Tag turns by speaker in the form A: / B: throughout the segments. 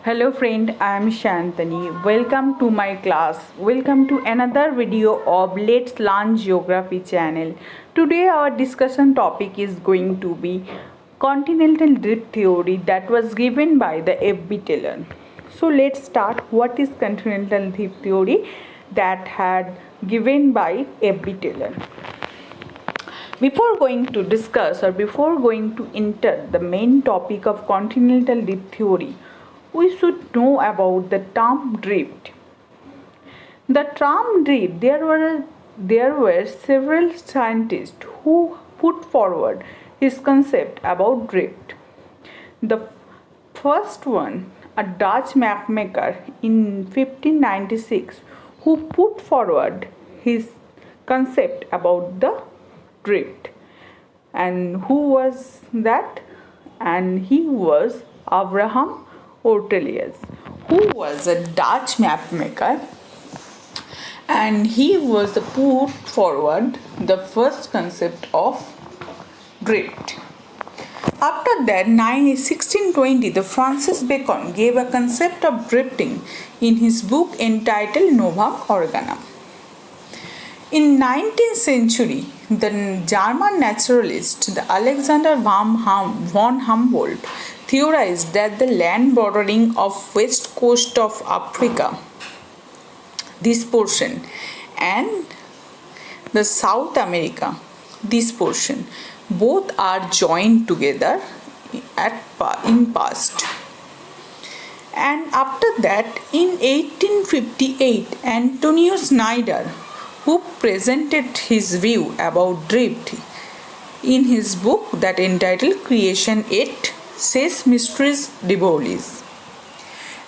A: Hello friend, I am Shantani. Welcome to my class. Welcome to another video of Let's Learn Geography channel. Today our discussion topic is going to be continental drift theory that was given by the F.B. Taylor. So let's start. What is continental drift theory that had given by F.B. Taylor? Before going to discuss or before going to enter the main topic of continental drift theory, we should know about the term drift. The term drift, there were several scientists who put forward his concept about drift. The first one, a Dutch mapmaker in 1596, who put forward his concept about the drift. And who was that? And he was Abraham Ortelius, who was a Dutch mapmaker, and he was put forward the first concept of drift. After that, 1620, the Francis Bacon gave a concept of drifting in his book entitled Novum Organum. In 19th century, the German naturalist the Alexander von Humboldt theorized that the land bordering of west coast of Africa, this portion, and the South America, this portion, both are joined together in past. And after that, in 1858, Antonio Snyder, who presented his view about drift in his book that entitled Creation et Ses Mysteries Divers.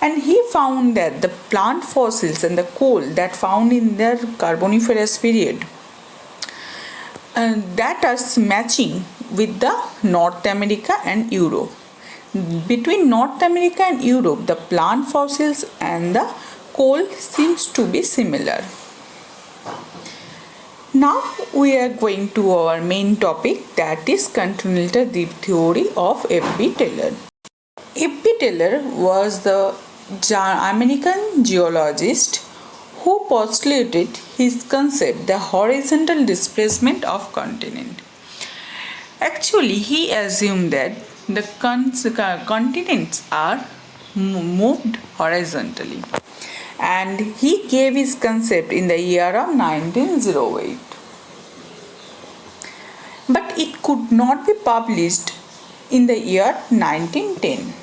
A: And he found that the plant fossils and the coal that found in their Carboniferous period that are matching with the North America and Europe. Between North America and Europe, the plant fossils and the coal seems to be similar. Now we are going to our main topic, that is continental drift theory of F.B. Taylor. F.B. Taylor was the American geologist who postulated his concept, the horizontal displacement of continent. Actually, he assumed that the continents are moved horizontally, and he gave his concept in the year of 1908. But it could not be published in the year 1910.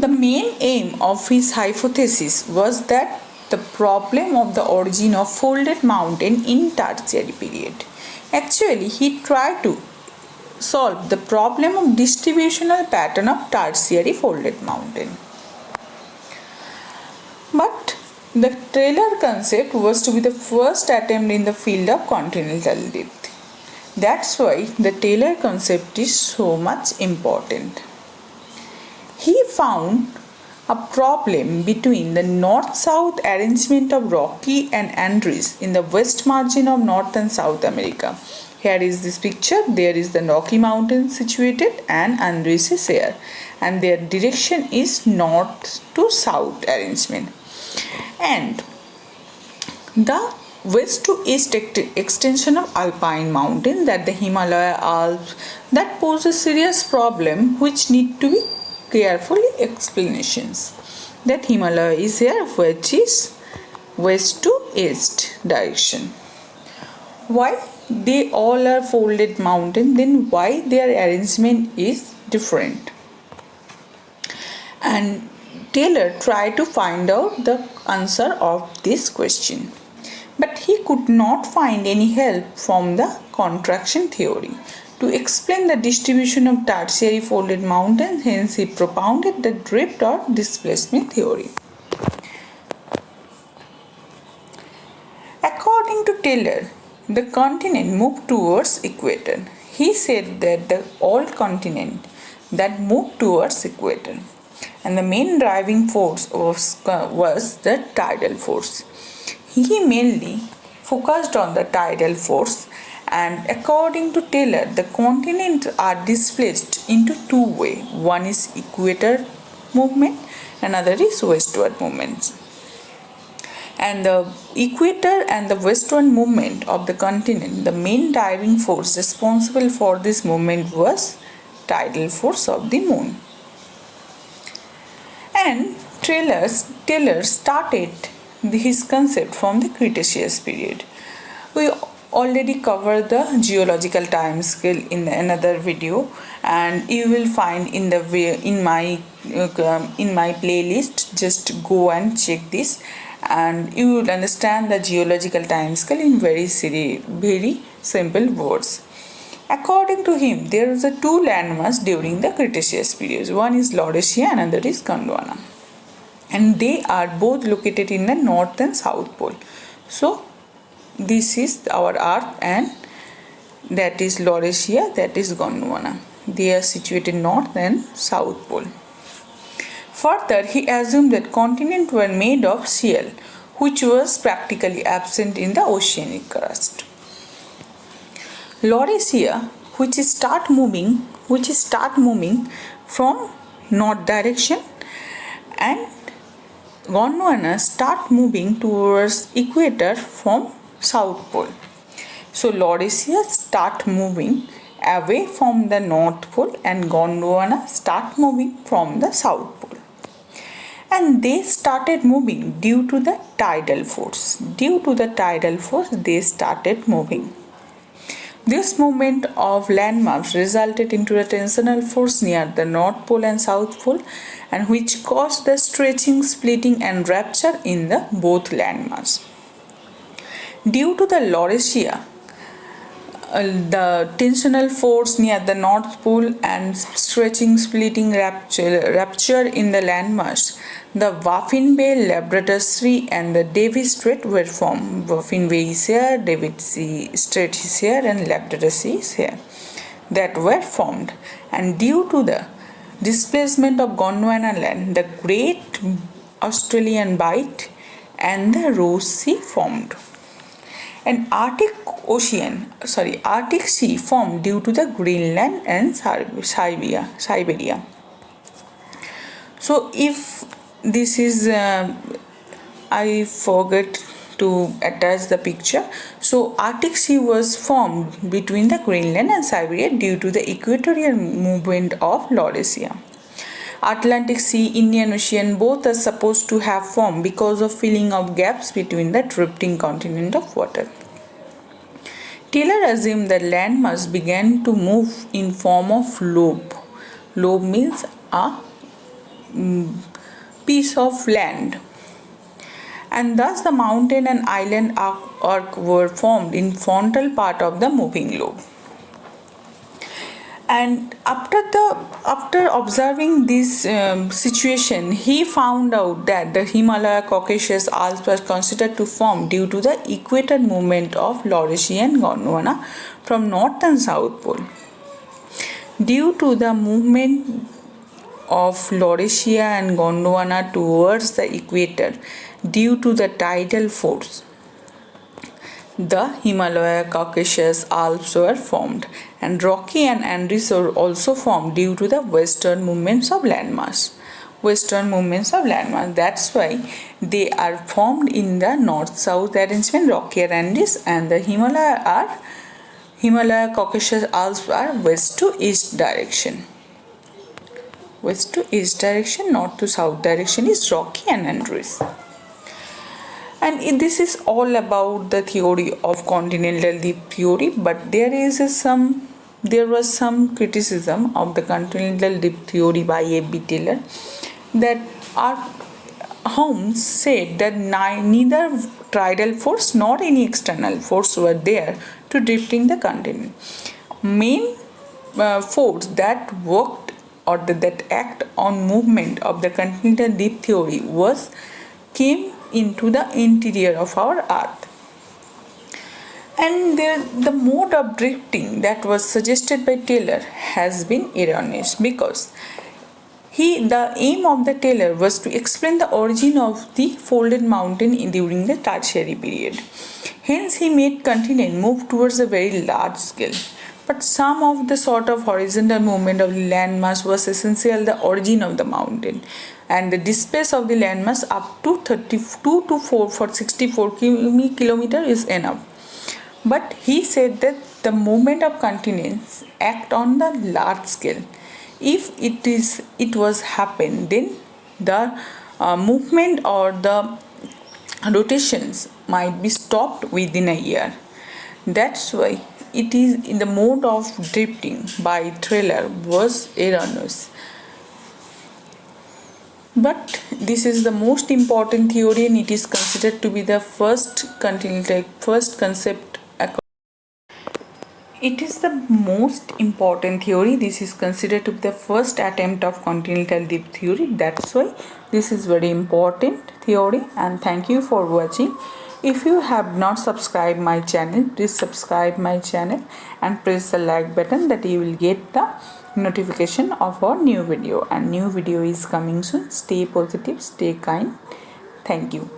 A: The main aim of his hypothesis was that the problem of the origin of folded mountain in Tertiary period. Actually, he tried to solve the problem of distributional pattern of Tertiary folded mountain. But the Taylor concept was to be the first attempt in the field of continental drift. That's why the Taylor concept is so much important. He found a problem between the north-south arrangement of Rocky and Andes in the west margin of North and South America. Here is this picture. There is the Rocky Mountains situated and Andes is here, and their direction is north to south arrangement. And the west to east extension of alpine mountain, that the Himalaya Alps, that poses serious problem which need to be carefully explanations. That Himalaya is here, which is west to east direction. Why they all are folded mountain, then why their arrangement is different? And Taylor tried to find out the answer of this question, but he could not find any help from the contraction theory to explain the distribution of tertiary folded mountains. Hence he propounded the drift or displacement theory. According to Taylor, the continent moved towards equator. He said that the all continent that moved towards equator, and the main driving force was the tidal force. He mainly focused on the tidal force, and according to Taylor, the continents are displaced into two ways. One is equator movement, another is westward movement. And the equator and the westward movement of the continent, the main driving force responsible for this movement was tidal force of the moon. And Taylor started his concept from the Cretaceous period. We already covered the geological time scale in another video, and you will find in my playlist. Just go and check this, and you will understand the geological time scale in very simple words. According to him, there are two landmasses during the Cretaceous period. One is Laurasia, another is Gondwana, and they are both located in the north and south pole. So this is our Earth, and that is Laurasia, that is Gondwana. They are situated north and south pole. Further, he assumed that continents were made of shale, which was practically absent in the oceanic crust. Laurasia, which start moving from north direction, and Gondwana start moving towards equator from south pole. So Laurasia start moving away from the north pole, and Gondwana start moving from the south pole. And they started moving due to the tidal force. Due to the tidal force, they started moving. This movement of landmass resulted into a tensional force near the North Pole and South Pole, and which caused the stretching, splitting and rupture in the both landmass. Due to the Laurasia, the tensional force near the North Pole and stretching, splitting, rupture in the landmass, the Baffin Bay, Labrador Sea and the Davis Strait were formed. Baffin Bay is here, Davis Strait is here, and Labrador Sea is here, that were formed. And due to the displacement of Gondwana land, the Great Australian Bight and the Ross Sea formed. And Arctic Sea formed due to the Greenland and Siberia. So if this is I forgot to attach the picture. So Arctic Sea was formed between the Greenland and Siberia due to the equatorial movement of Laurasia. Atlantic Sea, Indian Ocean, both are supposed to have formed because of filling of gaps between the drifting continent of water. Taylor assumed that landmass began to move in form of lobe. Lobe means a piece of land. And thus the mountain and island arc were formed in frontal part of the moving lobe. And after observing this situation, he found out that the Himalaya Caucasus Alps were considered to form due to the equator movement of Laurasia and Gondwana from north and south pole. Due to the movement of Laurasia and Gondwana towards the equator, due to the tidal force, the Himalaya Caucasus Alps were formed, and Rocky and Andes were also formed due to the western movements of landmass. That's why they are formed in the north-south arrangement. Rocky and Andes, and the Himalaya Caucasus Alps are west to east direction. West to east direction, north to south direction is Rocky and Andes. And this is all about the theory of continental dip theory, but there was some criticism of the continental dip theory by A.B. Taylor, that Holmes said that neither tidal force nor any external force were there to drifting the continent. Main force that worked or that act on movement of the continental dip theory came into the interior of our earth. And the mode of drifting that was suggested by Taylor has been erroneous, because the aim of the Taylor was to explain the origin of the folded mountain during the Tertiary period. Hence he made continent move towards a very large scale. but some of the sort of horizontal movement of the landmass was essential the origin of the mountain, and the displace of the landmass up to 32 to 4 for 64 kilometer is enough. But he said that the movement of continents act on the large scale. If it was happen, then the movement or the rotations might be stopped within a year. That's why it is in the mode of drifting by trailer was erroneous. But this is the most important theory, and it is considered to be the first continental first concept. It is the most important theory. This is considered to be the first attempt of continental drift theory. That's why this is very important theory. And thank you for watching. If you have not subscribed my channel, please subscribe my channel and press the like button, that you will get the notification of our new video. And new video is coming soon. Stay positive, stay kind. Thank you.